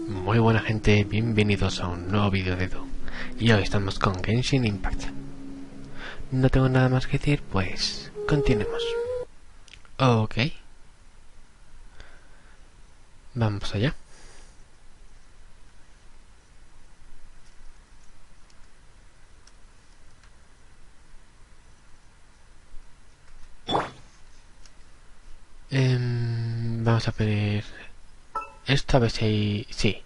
Muy buena gente, bienvenidos a un nuevo vídeo de Edo. Y hoy estamos con Genshin Impact. No tengo nada más que decir, pues continuemos. Ok. Vamos allá. Vamos a pedir esto a ver si hay... Sí.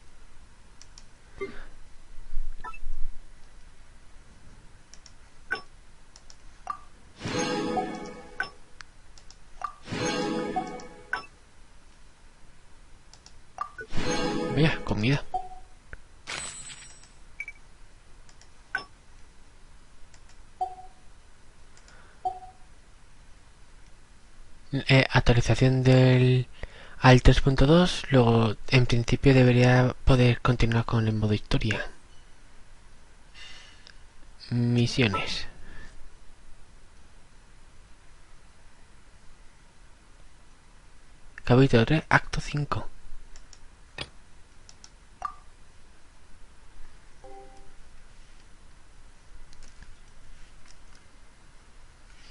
Vaya, comida. Actualización del al 3.2. Luego en principio debería poder continuar con el modo historia. Misiones. Capítulo 3, acto 5.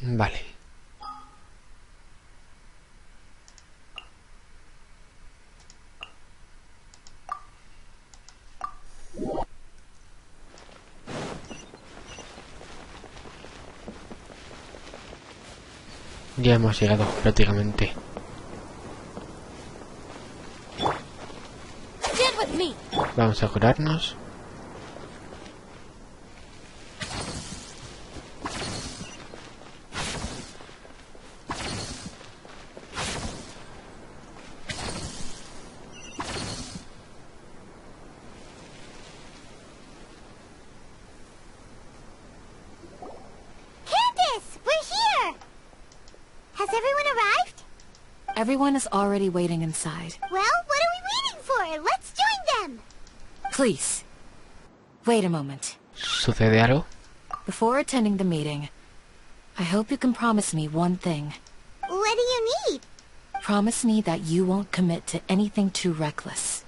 Vale. Ya hemos llegado prácticamente. Vamos a curarnos. Everyone is already waiting inside. Well, what are we waiting for? Let's join them! Please, wait a moment. ¿Sucede algo? Before attending the meeting, I hope you can promise me one thing. What do you need? Promise me that you won't commit to anything too reckless.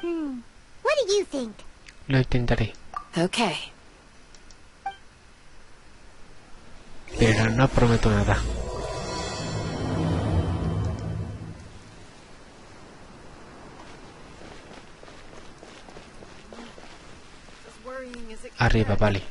What do you think? Lo intentaré. Okay. Pero no prometo nada. Arriba, vale.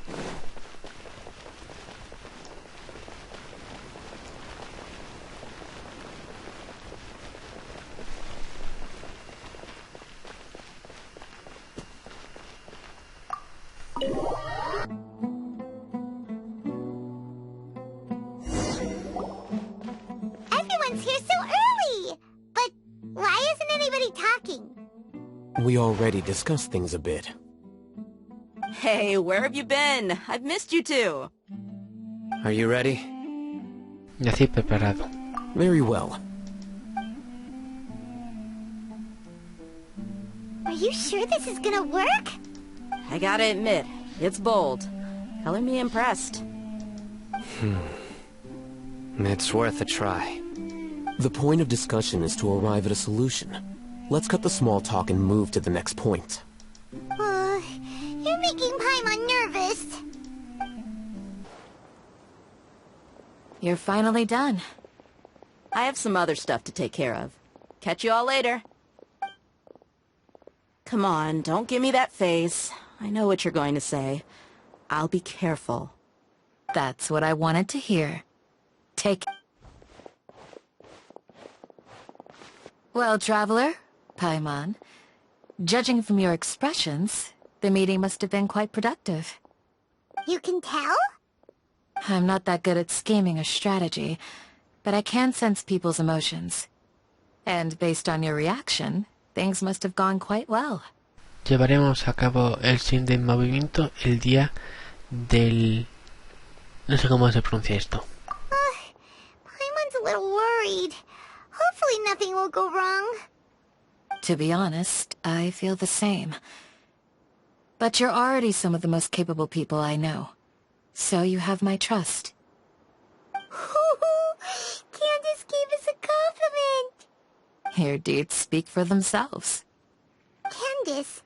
Everyone's here so early! But why isn't anybody talking? We already discussed things a bit. Hey, where have you been? I've missed you too. Are you ready? Nací preparado. Very well. Are you sure this is gonna work? I gotta admit, it's bold. Color me impressed. It's worth a try. The point of discussion is to arrive at a solution. Let's cut the small talk and move to the next point. You're making Paimon nervous. You're finally done. I have some other stuff to take care of. Catch you all later. Come on, don't give me that face. I know what you're going to say. I'll be careful. That's what I wanted to hear. Take... Well, traveler, Paimon, judging from your expressions, the meeting must have been quite productive. You can tell? I'm not that good at scheming or strategy, but I can sense people's emotions. And based on your reaction, things must have gone quite well. Llevaremos a cabo el sin de movimiento el día del... No sé cómo se pronuncia esto. Paimon's a little worried. Hopefully nothing will go wrong. To be honest, I feel the same. But you're already some of the most capable people I know. So you have my trust. Candace gave us a compliment! Your deeds speak for themselves. Candace Candace.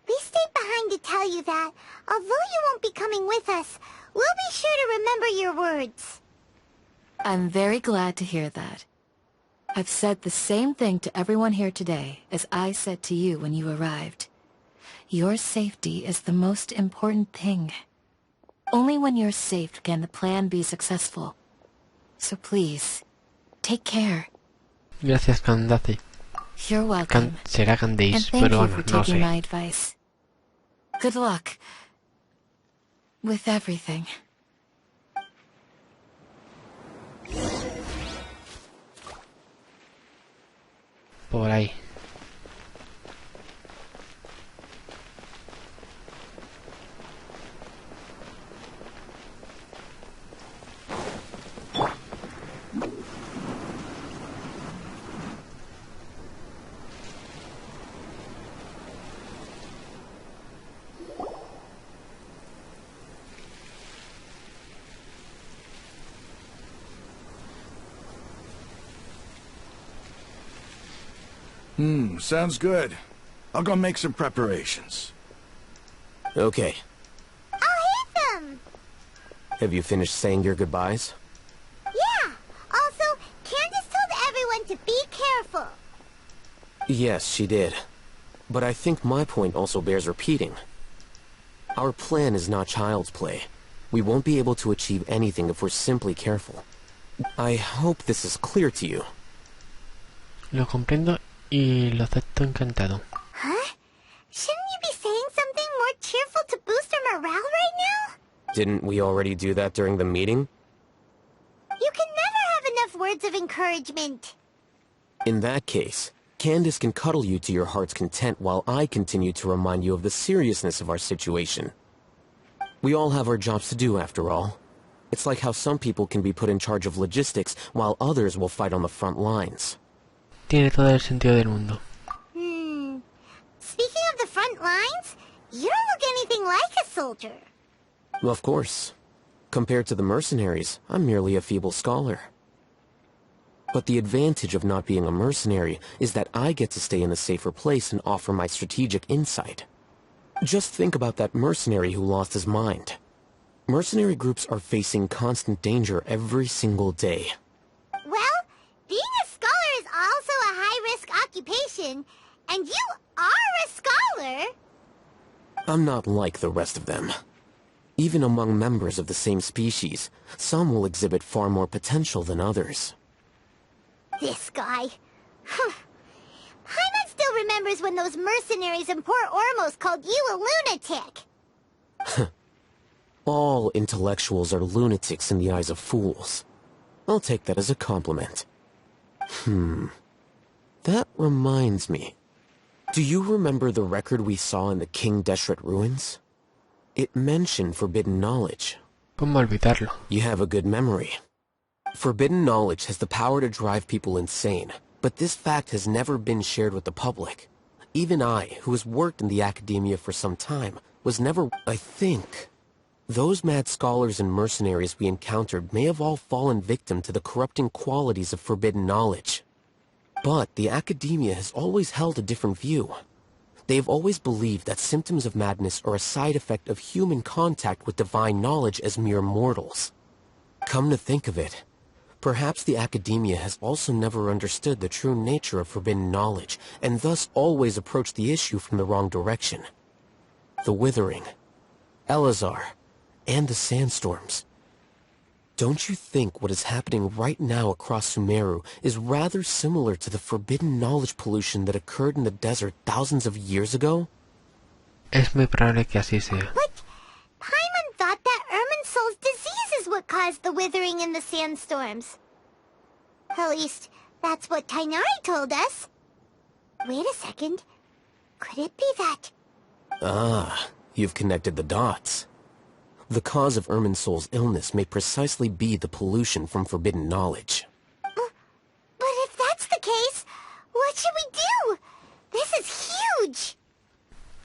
We stayed behind to tell you that, although you won't be coming with us, we'll be sure to remember your words. I'm very glad to hear that. I've said the same thing to everyone here today as I said to you when you arrived. Your safety is the most important thing. Only when you're safe can the plan be successful. So please, take care. Gracias, Candace. You're welcome. Será And Candace, thank pero you bueno, for no taking sé. my advice. Good luck. With everything. Por ahí. Sounds good. I'll go make some preparations. Okay. I'll hit them! Have you finished saying your goodbyes? Yeah! Also, Candace told everyone to be careful. Yes, she did. But I think my point also bears repeating. Our plan is not child's play. We won't be able to achieve anything if we're simply careful. I hope this is clear to you. Lo comprendo y lo acepto encantado. Huh? Shouldn't you be saying something more cheerful to boost our morale right now? Didn't we already do that during the meeting? You can never have enough words of encouragement. In that case, Candace can cuddle you to your heart's content while I continue to remind you of the seriousness of our situation. We all have our jobs to do, after all. It's like how some people can be put in charge of logistics while others will fight on the front lines. Tiene todo el sentido del mundo. Speaking of the front lines, you don't look anything like a soldier. Of course. Compared to the mercenaries, I'm merely a feeble scholar. But the advantage of not being a mercenary is that I get to stay in a safer place and offer my strategic insight. Just think about that mercenary who lost his mind. Mercenary groups are facing constant danger every single day. Well, being a scholar is also a high-risk occupation, and you are a scholar. I'm not like the rest of them. Even among members of the same species, some will exhibit far more potential than others. This guy. Paimon still remembers when those mercenaries in Port Ormos called you a lunatic. All intellectuals are lunatics in the eyes of fools. I'll take that as a compliment. That reminds me. Do you remember the record we saw in the King Deshret ruins? It mentioned forbidden knowledge. ¿Cómo olvidarlo? You have a good memory. Forbidden knowledge has the power to drive people insane, but this fact has never been shared with the public. Even I, who has worked in the academia for some time, was never... I think... Those mad scholars and mercenaries we encountered may have all fallen victim to the corrupting qualities of forbidden knowledge. But the academia has always held a different view. They have always believed that symptoms of madness are a side effect of human contact with divine knowledge as mere mortals. Come to think of it, perhaps the academia has also never understood the true nature of forbidden knowledge, and thus always approached the issue from the wrong direction. The Withering, Elazar, and the sandstorms. Don't you think what is happening right now across Sumeru is rather similar to the forbidden knowledge pollution that occurred in the desert thousands of years ago? Es muy probable que así sea. But Paimon thought that Irminsul's disease is what caused the withering and the sandstorms. At least, that's what Tainari told us. Wait a second. Could it be that... Ah, you've connected the dots. The cause of Irminsul's illness may precisely be the pollution from forbidden knowledge. But if that's the case, what should we do? This is huge!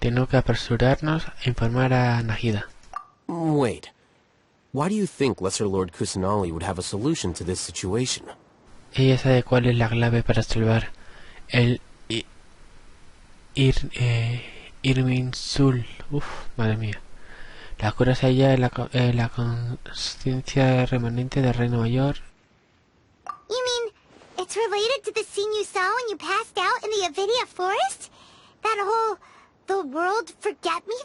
Tengo que apresurarnos a informar a Nahida. Wait. Why do you think Lesser Lord Kusanali would have a solution to this situation? Ella sabe cuál es la clave para salvar el Irminsul. Uf, madre mía. La cura se halla en la consciencia remanente del Reino Mayor. You mean it's related to the scene you saw when you passed out in the Avidia forest? That whole the world forget me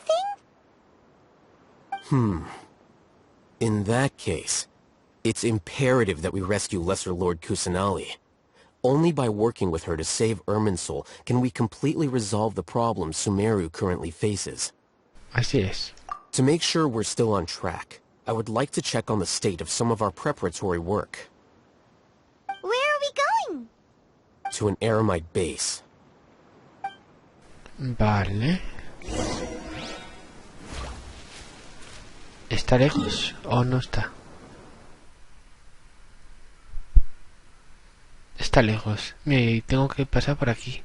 thing? In that case, it's imperative that we rescue Lesser Lord Kusanali. Only by working with her to save Irminsul can we completely resolve the problems Sumeru currently faces. Así es. To make sure we're still on track, I would like to check on the state of some of our preparatory work. Where are we going? To an Eremite base. Vale. ¿Está lejos o no está? Está lejos. Mira, tengo que pasar por aquí.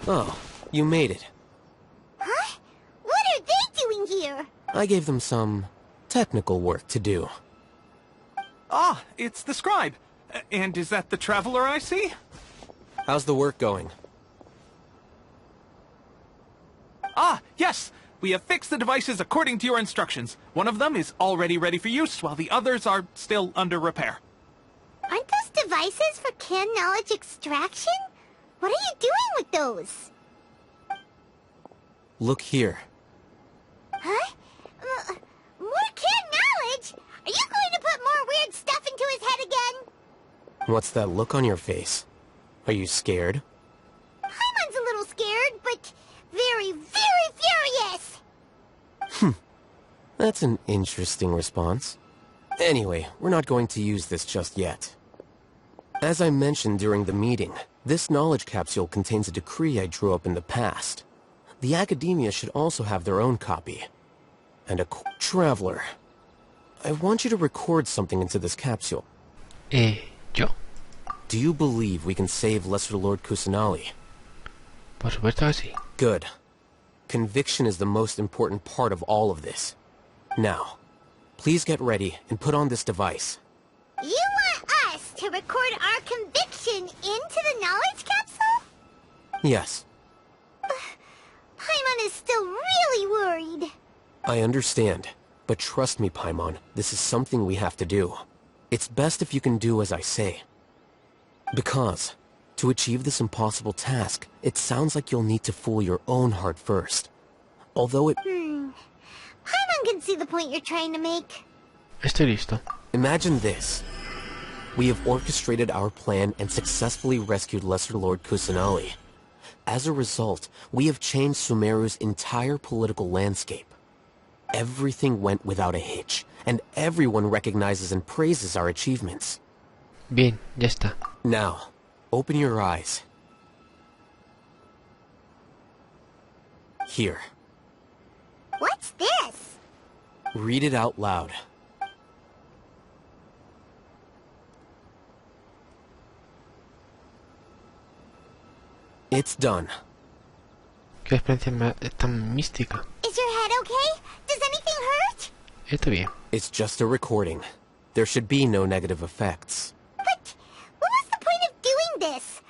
Oh, you made it. Huh? What are they doing here? I gave them some technical work to do. Ah, it's the scribe. And is that the traveler I see? How's the work going? Ah, yes! We have fixed the devices according to your instructions. One of them is already ready for use, while the others are still under repair. Aren't those devices for canned knowledge extraction? What are you doing with those? Look here. Huh? More canned knowledge? Are you going to put more weird stuff into his head again? What's that look on your face? Are you scared? Paimon's a little scared, but very, very furious! That's an interesting response. Anyway, we're not going to use this just yet. As I mentioned during the meeting, this knowledge capsule contains a decree I drew up in the past. The academia should also have their own copy. And a traveler. I want you to record something into this capsule. Yo. Do you believe we can save Lesser Lord Kusanali? Por supuesto que sí. Good. Conviction is the most important part of all of this. Now, please get ready and put on this device. You want us to record our conviction into the knowledge capsule? Yes, Paimon is still really worried. I understand. But trust me, Paimon, this is something we have to do. It's best if you can do as I say. Because, to achieve this impossible task, it sounds like you'll need to fool your own heart first. Although it... Paimon can see the point you're trying to make. Estoy listo. Imagine this. We have orchestrated our plan and successfully rescued Lesser Lord Kusanali. As a result, we have changed Sumeru's entire political landscape. Everything went without a hitch, and everyone recognizes and praises our achievements. Bien, ya está. Now, open your eyes. Here. What's this? Read it out loud. It's done. Qué experiencia tan mística. Is your head okay? Does anything hurt? Esto bien. It's just a recording. There should be no negative effects. But what was the point of doing this?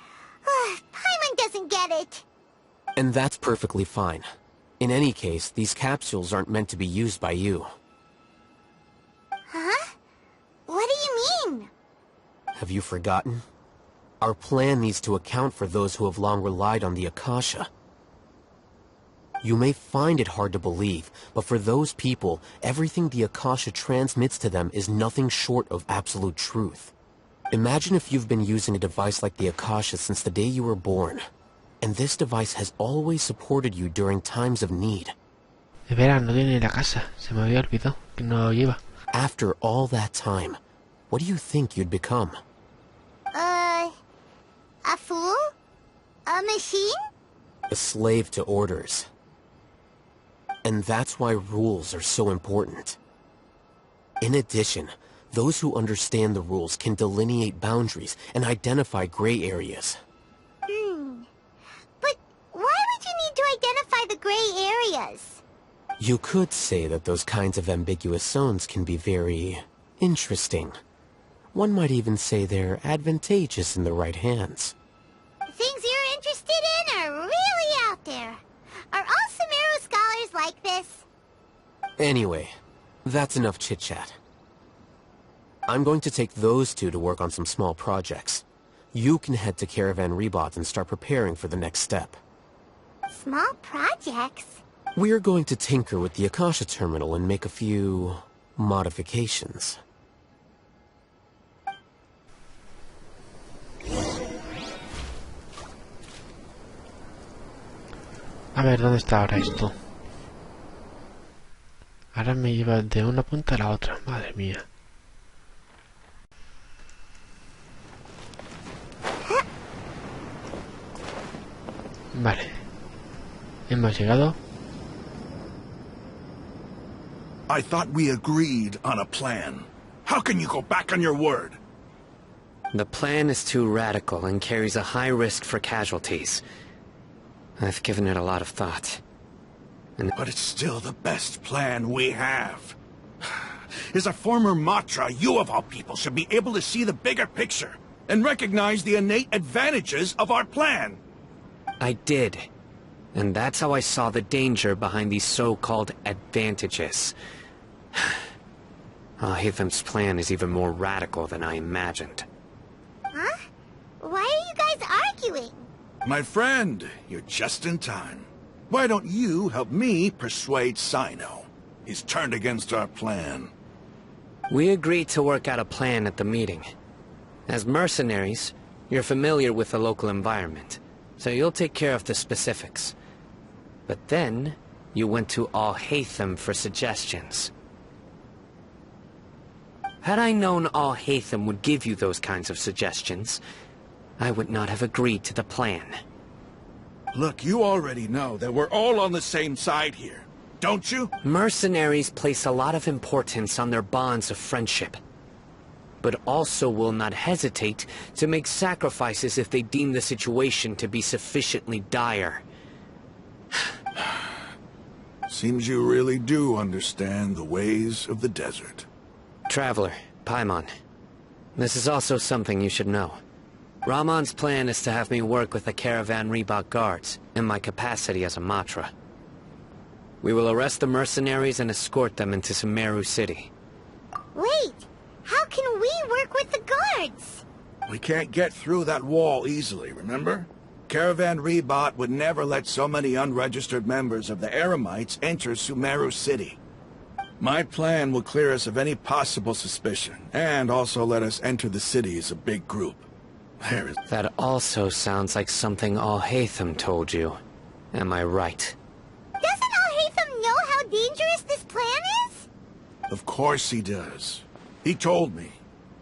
Paimon doesn't get it. And that's perfectly fine. In any case, these capsules aren't meant to be used by you. Huh? What do you mean? Have you forgotten? Our plan needs to account for those who have long relied on the Akasha. You may find it hard to believe, but for those people, everything the Akasha transmits to them is nothing short of absolute truth. Imagine if you've been using a device like the Akasha since the day you were born, and this device has always supported you during times of need. Espera, no tiene la casa. Se me había olvidado que no lo lleva. After all that time, what do you think you'd become? A fool? A machine? A slave to orders. And that's why rules are so important. In addition, those who understand the rules can delineate boundaries and identify gray areas. But why would you need to identify the gray areas? You could say that those kinds of ambiguous zones can be very interesting. One might even say they're advantageous in the right hands. The things you're interested in are really out there. Are all Sumeru scholars like this? Anyway, that's enough chit-chat. I'm going to take those two to work on some small projects. You can head to Caravan Rebot and start preparing for the next step. Small projects? We're going to tinker with the Akasha terminal and make a few modifications. A ver, ¿dónde está ahora esto? Ahora me lleva de una punta a la otra, madre mía. Vale. Hemos llegado. I thought we agreed on a plan. How can you go back on your word? The plan is too radical and carries a high risk for casualties. I've given it a lot of thought. But it's still the best plan we have. As a former Matra, you of all people should be able to see the bigger picture and recognize the innate advantages of our plan. I did. And that's how I saw the danger behind these so-called advantages. Alhacén's plan is even more radical than I imagined. Huh? Why are you guys arguing? My friend, you're just in time. Why don't you help me persuade Cyno? He's turned against our plan. We agreed to work out a plan at the meeting. As mercenaries, you're familiar with the local environment, so you'll take care of the specifics. But then, you went to Alhacén for suggestions. Had I known Alhacén would give you those kinds of suggestions, I would not have agreed to the plan. Look, you already know that we're all on the same side here, don't you? Mercenaries place a lot of importance on their bonds of friendship, but also will not hesitate to make sacrifices if they deem the situation to be sufficiently dire. Seems you really do understand the ways of the desert. Traveler, Paimon, this is also something you should know. Ramon's plan is to have me work with the Caravan Rebot guards, in my capacity as a Matra. We will arrest the mercenaries and escort them into Sumeru City. Wait, how can we work with the guards? We can't get through that wall easily, remember? Caravan Rebot would never let so many unregistered members of the Eremites enter Sumeru City. My plan will clear us of any possible suspicion, and also let us enter the city as a big group. That also sounds like something Alhacén told you. Am I right? Doesn't Alhacén know how dangerous this plan is? Of course he does. He told me,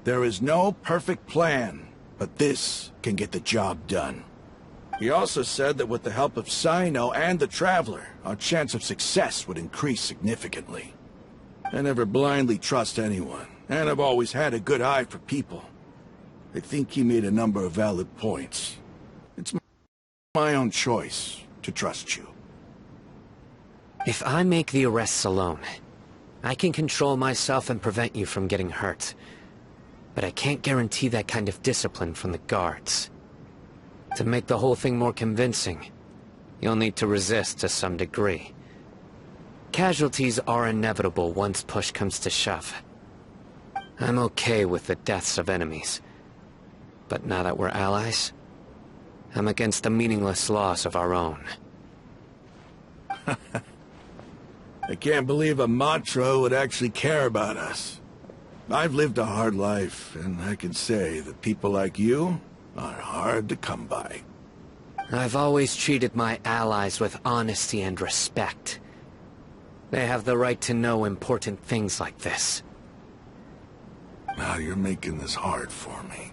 there is no perfect plan, but this can get the job done. He also said that with the help of Cyno and the Traveler, our chance of success would increase significantly. I never blindly trust anyone, and I've always had a good eye for people. I think he made a number of valid points. It's my own choice to trust you. If I make the arrests alone, I can control myself and prevent you from getting hurt. But I can't guarantee that kind of discipline from the guards. To make the whole thing more convincing, you'll need to resist to some degree. Casualties are inevitable once push comes to shove. I'm okay with the deaths of enemies. But now that we're allies, I'm against the meaningless loss of our own. I can't believe a Matra would actually care about us. I've lived a hard life, and I can say that people like you are hard to come by. I've always treated my allies with honesty and respect. They have the right to know important things like this. Now you're making this hard for me.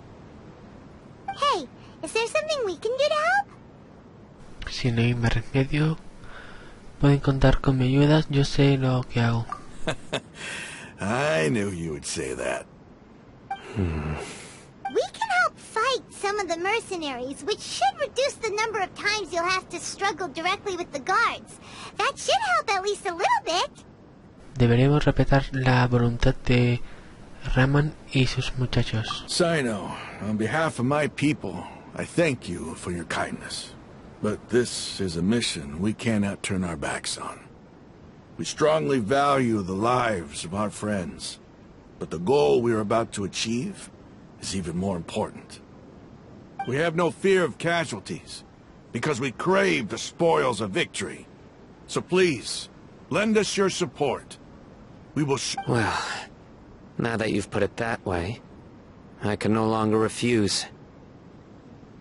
Hey, is there something we can do to help? Si no hay más remedio, Pueden contar con mi ayuda, yo sé lo que hago. I knew you would say that. We can help fight some of the mercenaries, which should reduce the number of times you'll have to struggle directly with the guards. That should help at least a little bit. Deberíamos respetar la voluntad de Raman y sus muchachos. Cyno, on behalf of my people, I thank you for your kindness. But this is a mission we cannot turn our backs on. We strongly value the lives of our friends, but the goal we are about to achieve is even more important. We have no fear of casualties, because we crave the spoils of victory. So please, lend us your support. We will Well, now that you've put it that way, I can no longer refuse.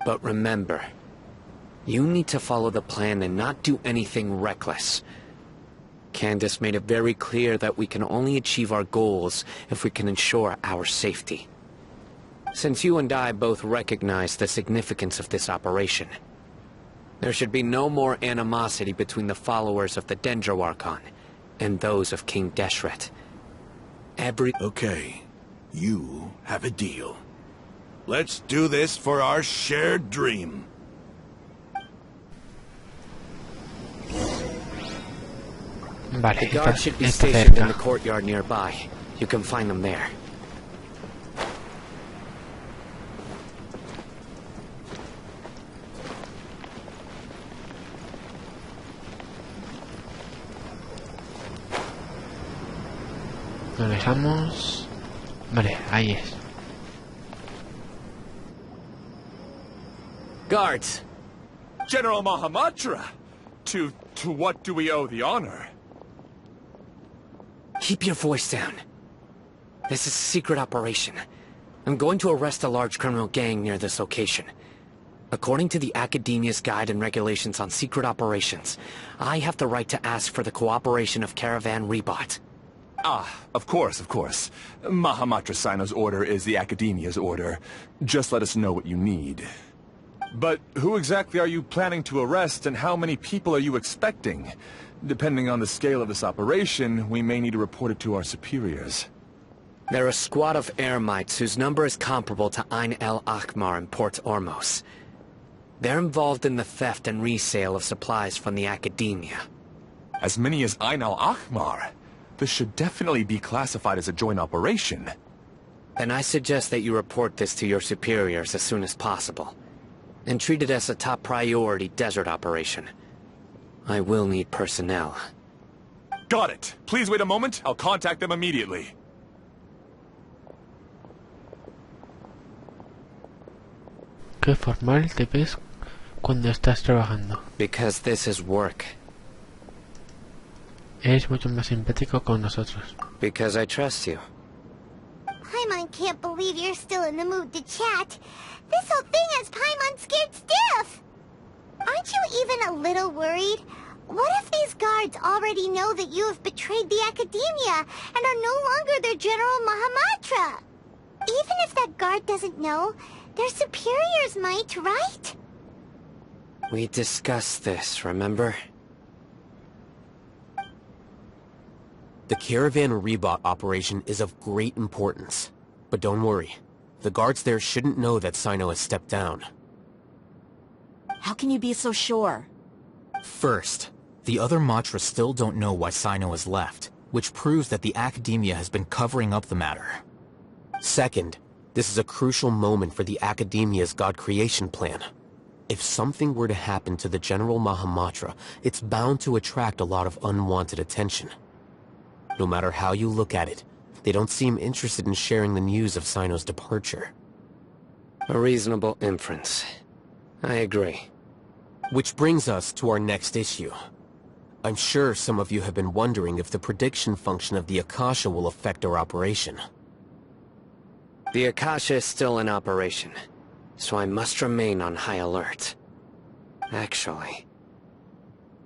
But remember, you need to follow the plan and not do anything reckless. Candace made it very clear that we can only achieve our goals if we can ensure our safety. Since you and I both recognize the significance of this operation, there should be no more animosity between the followers of the Dendroarchon and those of King Deshret. Okay, you have a deal. Let's do this for our shared dream. Vale, The está, guards should be está stationed in the cerca. courtyard nearby. You can find them there. Lo dejamos. Vale, ahí es. Guards! General Mahamatra! To what do we owe the honor? Keep your voice down. This is a secret operation. I'm going to arrest a large criminal gang near this location. According to the Academia's Guide and Regulations on Secret Operations, I have the right to ask for the cooperation of Caravan Rebot. Ah, of course. Mahamatra Cyno's order is the Academia's order. Just let us know what you need. But who exactly are you planning to arrest, and how many people are you expecting? Depending on the scale of this operation, we may need to report it to our superiors. They're a squad of Eremites whose number is comparable to Ain el Akhmar in Port Ormos. They're involved in the theft and resale of supplies from the Academia. As many as Ain al Akhmar? This should definitely be classified as a joint operation. Then I suggest that you report this to your superiors as soon as possible, and treat it as a top priority desert operation. I will need personnel. Got it. Please wait a moment. I'll contact them immediately. Qué formal te ves cuando estás trabajando. Because this is work. Eres mucho más simpático con nosotros. Because I trust you. Paimon can't believe you're still in the mood to chat. This whole thing has Paimon scared stiff. Aren't you even a little worried? What if these guards already know that you have betrayed the Academia and are no longer their General Mahamatra? Even if that guard doesn't know, their superiors might, right? We discussed this, remember? The Caravan Rebot operation is of great importance. But don't worry. The guards there shouldn't know that Cyno has stepped down. How can you be so sure? First, the other Matras still don't know why Cyno has left, which proves that the Academia has been covering up the matter. Second, this is a crucial moment for the Academia's God creation plan. If something were to happen to the General Mahamatra, it's bound to attract a lot of unwanted attention. No matter how you look at it, they don't seem interested in sharing the news of Cyno's departure. A reasonable inference. I agree. Which brings us to our next issue. I'm sure some of you have been wondering if the prediction function of the Akasha will affect our operation. The Akasha is still in operation, so I must remain on high alert. Actually,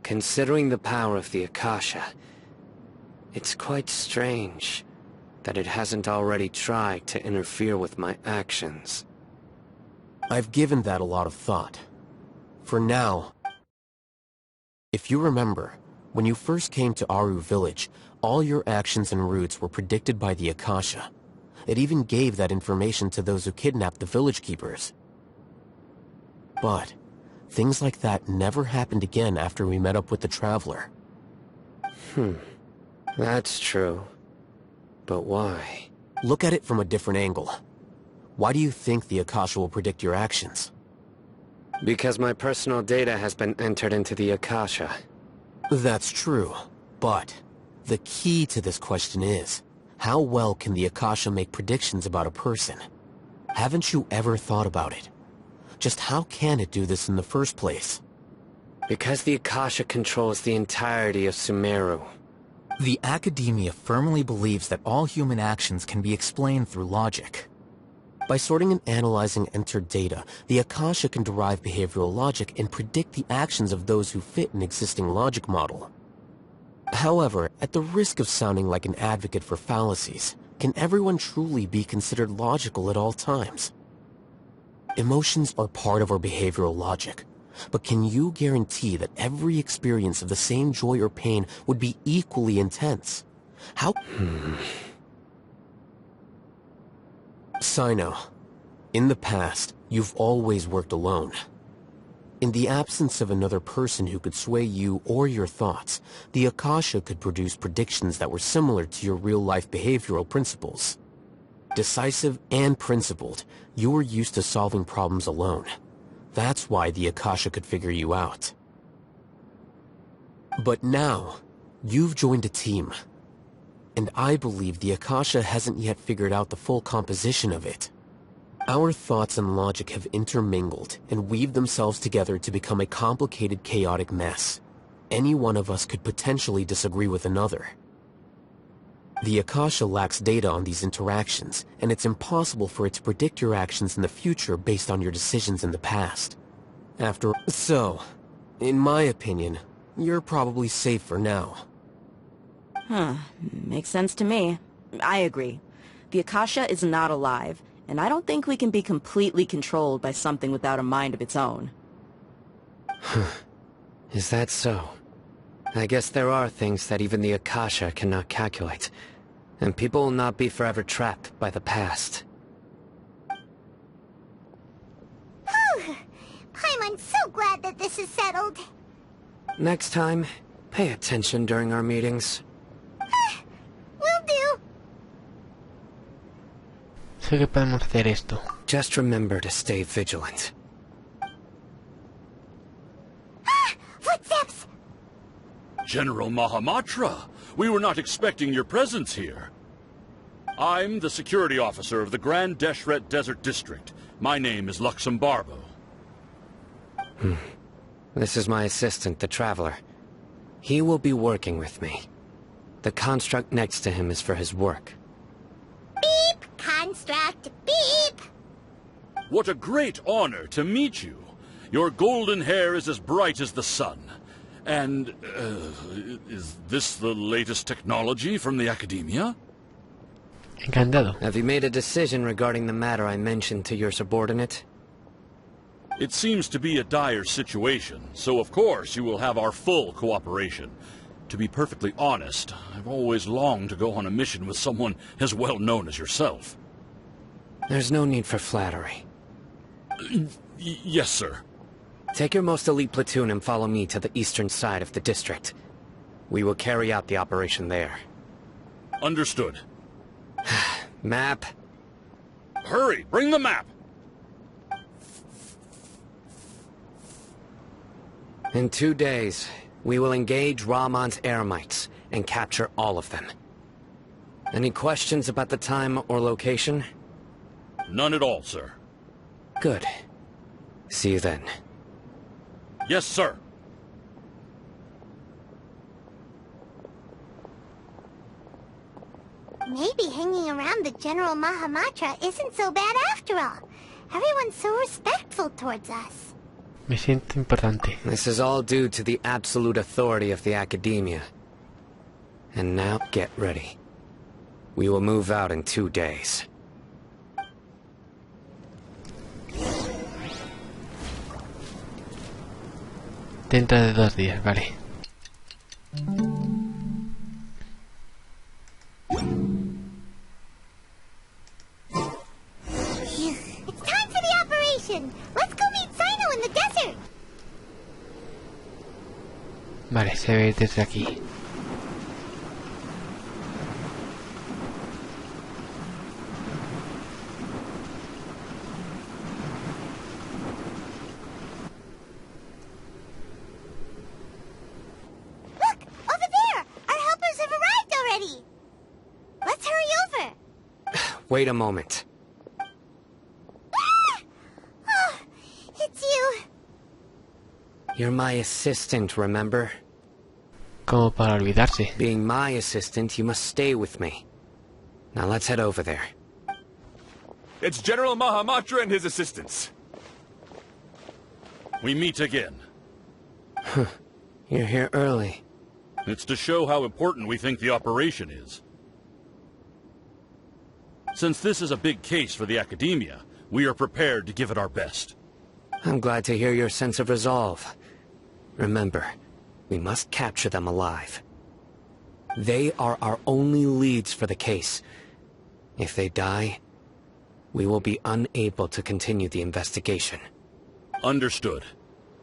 considering the power of the Akasha, it's quite strange that it hasn't already tried to interfere with my actions. I've given that a lot of thought. For now, if you remember, When you first came to Aru village, all your actions and routes were predicted by the Akasha. It even gave that information to those who kidnapped the village keepers. But things like that never happened again after we met up with the Traveler. That's true. But why? Look at it from a different angle. Why do you think the Akasha will predict your actions? Because my personal data has been entered into the Akasha. That's true, but the key to this question is, how well can the Akasha make predictions about a person? Haven't you ever thought about it? Just how can it do this in the first place? Because the Akasha controls the entirety of Sumeru. The Academia firmly believes that all human actions can be explained through logic. By sorting and analyzing entered data, the Akasha can derive behavioral logic and predict the actions of those who fit an existing logic model. However, at the risk of sounding like an advocate for fallacies, can everyone truly be considered logical at all times? Emotions are part of our behavioral logic, but can you guarantee that every experience of the same joy or pain would be equally intense? How... Cyno, in the past, you've always worked alone. In the absence of another person who could sway you or your thoughts, the Akasha could produce predictions that were similar to your real-life behavioral principles. Decisive and principled, you were used to solving problems alone. That's why the Akasha could figure you out. But now, you've joined a team. And I believe the Akasha hasn't yet figured out the full composition of it. Our thoughts and logic have intermingled and weaved themselves together to become a complicated, chaotic mess. Any one of us could potentially disagree with another. The Akasha lacks data on these interactions, and it's impossible for it to predict your actions in the future based on your decisions in the past. So, in my opinion, you're probably safe for now. Makes sense to me. I agree. The Akasha is not alive, and I don't think we can be completely controlled by something without a mind of its own. Is that so? I guess there are things that even the Akasha cannot calculate, and people will not be forever trapped by the past. I'm so glad that this is settled. Next time, pay attention during our meetings. Will do. Sé que podemos hacer esto. Just remember to stay vigilant. Footsteps! General Mahamatra, we were not expecting your presence here. I'm the security officer of the Grand Deshret Desert District. My name is Luxembarbo. This is my assistant, the Traveler. He will be working with me. The construct next to him is for his work. Beep! Construct, beep! What a great honor to meet you. Your golden hair is as bright as the sun. And, is this the latest technology from the Academia? Encantado. Have you made a decision regarding the matter I mentioned to your subordinate? It seems to be a dire situation, so of course you will have our full cooperation. To be perfectly honest, I've always longed to go on a mission with someone as well known as yourself. There's no need for flattery. Yes, sir. Take your most elite platoon and follow me to the eastern side of the district. We will carry out the operation there. Understood. Map. Hurry, bring the map! In 2 days, we will engage Rahman's Eremites and capture all of them. Any questions about the time or location? None at all, sir. Good. See you then. Yes, sir. Maybe hanging around the General Mahamatra isn't so bad after all. Everyone's so respectful towards us. Me siento importante. This is all due to the absolute authority of the Academia. And now, get ready. We will move out in 2 days. Dentro de 2 días, vale. It's time for the operation. Let's go meet Cyno in the desert. Vale, se ve desde aquí. Look, over there. Our helpers have arrived already. Let's hurry over. Wait a moment. Oh, it's you. You're my assistant, remember? Como para olvidarse. Being my assistant, you must stay with me. Now let's head over there. It's General Mahamatra and his assistants. We meet again. You're here early. It's to show how important we think the operation is. Since this is a big case for the Academia, we are prepared to give it our best. I'm glad to hear your sense of resolve. Remember, we must capture them alive. They are our only leads for the case. If they die, we will be unable to continue the investigation. Understood.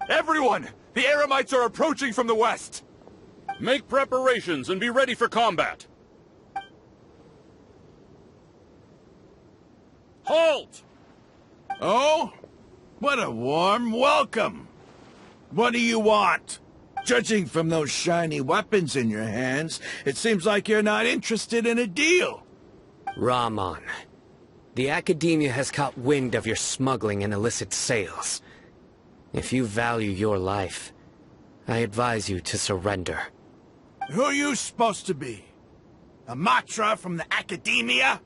Everyone! The Eremites are approaching from the west! Make preparations and be ready for combat. Halt! Oh? What a warm welcome! What do you want? Judging from those shiny weapons in your hands, it seems like you're not interested in a deal. Rahman, the Academia has caught wind of your smuggling and illicit sales. If you value your life, I advise you to surrender. Who are you supposed to be? A Matra from the Academia?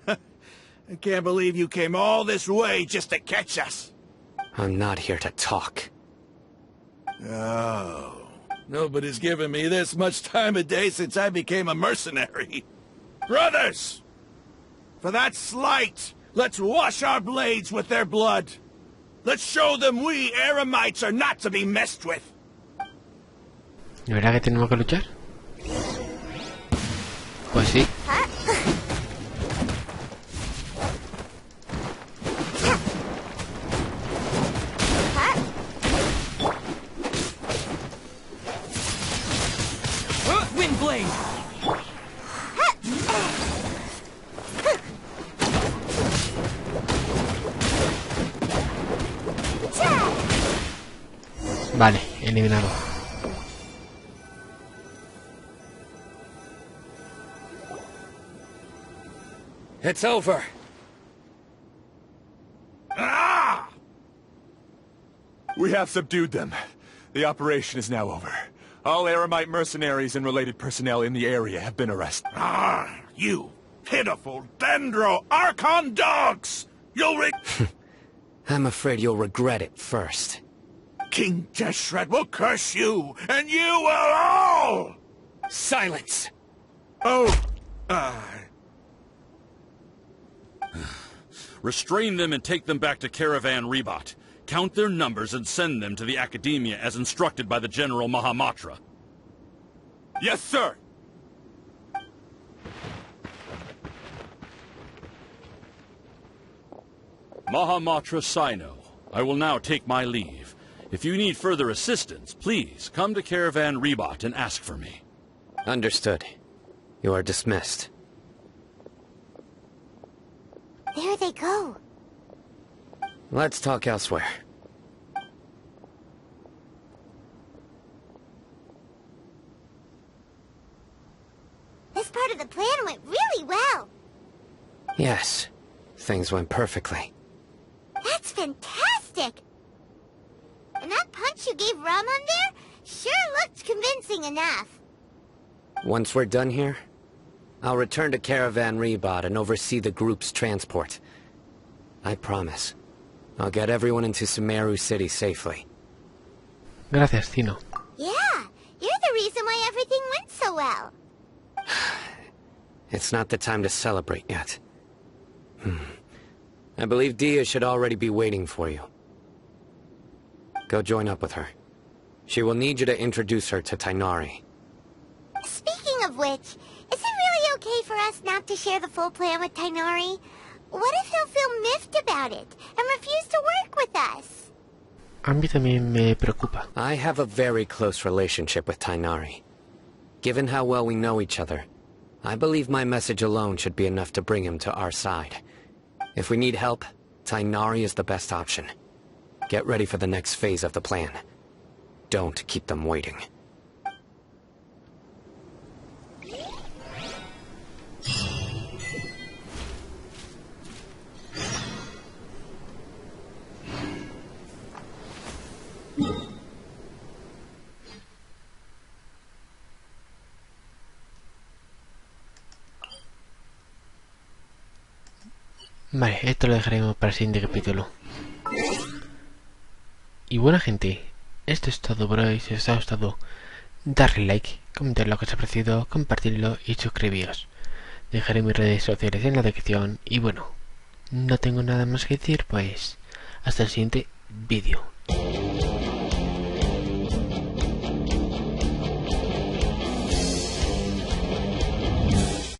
I can't believe you came all this way just to catch us. I'm not here to talk. Oh, nobody's given me this much time of day since I became a mercenary. Brothers! For that slight, let's wash our blades with their blood. Let's show them we Eremites are not to be messed with. ¿De verdad que tenemos que luchar? Pues sí. Wind blade! Vale, eliminado. It's over. Ah! We have subdued them. The operation is now over. All Eremite mercenaries and related personnel in the area have been arrested. Ah, you pitiful Dendro Archon dogs! You'll I'm afraid you'll regret it first. King Deshret will curse you, and you will all! Silence! Oh, Restrain them and take them back to Caravan Rebot. Count their numbers and send them to the Academia as instructed by the General Mahamatra. Yes, sir! Mahamatra Cyno, I will now take my leave. If you need further assistance, please come to Caravan Rebot and ask for me. Understood. You are dismissed. There they go. Let's talk elsewhere. This part of the plan went really well. Yes, things went perfectly. That's fantastic. And that punch you gave Rahman there sure looked convincing enough. Once we're done here, I'll return to Caravan Rebot and oversee the group's transport. I promise. I'll get everyone into Sumeru City safely. Gracias, Cyno. Yeah, you're the reason why everything went so well. It's not the time to celebrate yet. I believe Dia should already be waiting for you. Go join up with her. She will need you to introduce her to Tainari. of which, is it really okay for us not to share the full plan with Tighnari? What if he'll feel miffed about it and refuse to work with us? A mí también me preocupa. I have a very close relationship with Tighnari. Given how well we know each other, I believe my message alone should be enough to bring him to our side. If we need help, Tighnari is the best option. Get ready for the next phase of the plan. Don't keep them waiting. Vale, esto lo dejaremos para el siguiente capítulo. Y buena gente, esto es todo por hoy. Si os ha gustado, darle like, comentar lo que os ha parecido, compartirlo y suscribiros. Dejaré mis redes sociales en la descripción. Y bueno, no tengo nada más que decir, pues hasta el siguiente vídeo.